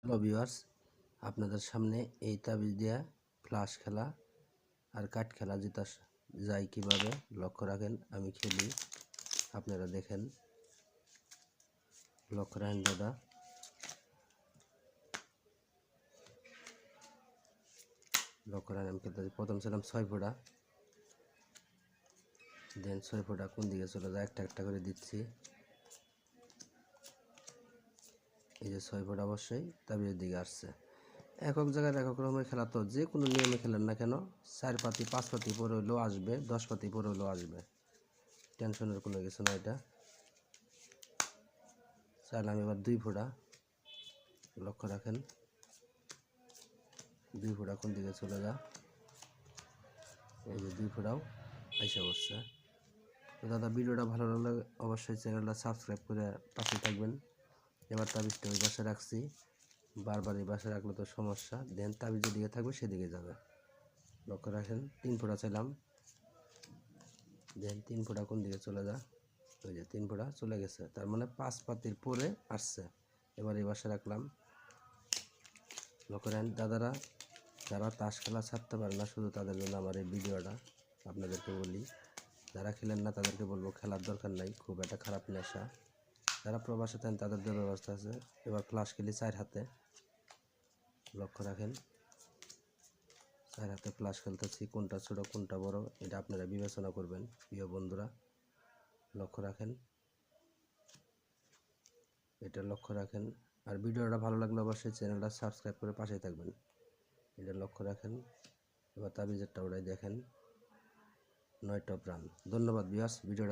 Hello viewers, আপনাদের সামনে এই তাবিজ দিয়া ফ্লাশ খেলা আর কাঠ খেলা যেটা যায় কিভাবে লক্ষ্য রাখেন। আমি খেলি, আপনারা দেখেন, লক্ষ্য রাখেন দাদা। লক্ষ্য রাখেন, আমি খেলতে প্রথম ছিলাম 6 ফোঁটা, দেন 6 ফোঁটা কোন দিকে চলে যায় একটা একটা করে দিচ্ছি। এই যে 6 ফোঁটা অবশ্যই তাবিজের দিকে আসছে। একক জায়গায় একক রকমের খেলা, তো যে কোনো নিয়মে খেলেন না কেন 4 পাতি 5 পাতি পরে হলেও আসবে, 10 পাতি পরে হলেও আসবে, টেনশনের কোনো কিছু না। এটা চাইলাম এবার 2 ফোঁটা, লক্ষ্য রাখেন 2 ফোঁটা কোন দিকে চলে যা। এই যে 2 ফোঁটাও আইসা বসছে। তো দাদা, ভিডিওটা ভালো লাগলে অবশ্যই চ্যানেলটা সাবস্ক্রাইব করে পাশে থাকবেন। এবার তাবিজটা ওই পাশে রাখছি, বারবার এই পাশে রাখলে তো সমস্যা। দেন তাবিজ যেদিকে থাকবে সেদিকে যাবে, লক্ষ্য রাখেন 3 ফোঁটা চাইলাম, দেন 3 ফোঁটা কোন দিকে চলে যা। ওই যে 3 ফোঁটা চলে গেছে, তার মানে 5 পাতির পরে আসছে। এবার এই পাশে রাখলাম, লক্ষ্য রাখেন দাদারা, যারা তাস খেলা ছাড়তে পারে না, শুধু তাদের জন্য আমার এই ভিডিওটা। আপনাদেরকে বলি, যারা খেলেন না তাদেরকে বলবো খেলার দরকার নাই, খুব একটা খারাপ নেশা। যারা প্রবাসে থাকেন তাদের জন্য ব্যবস্থা আছে। এবার ফ্লাশ খেলি 4 হাতে, লক্ষ্য রাখেন 4 হাতে ফ্লাশ খেলতেছি। কোনটা ছোটো কোনটা বড় এটা আপনারা বিবেচনা করবেন প্রিয় বন্ধুরা। লক্ষ্য রাখেন, এটা লক্ষ্য রাখেন। আর ভিডিওটা ভালো লাগলে অবশ্যই চ্যানেলটা সাবস্ক্রাইব করে পাশে থাকবেন। এটা লক্ষ্য রাখেন। এবার তাবিজেরটা ওটাই দেখেন, 9টা প্রাণ। ধন্যবাদ ভিউয়ার্স, ভিডিওটা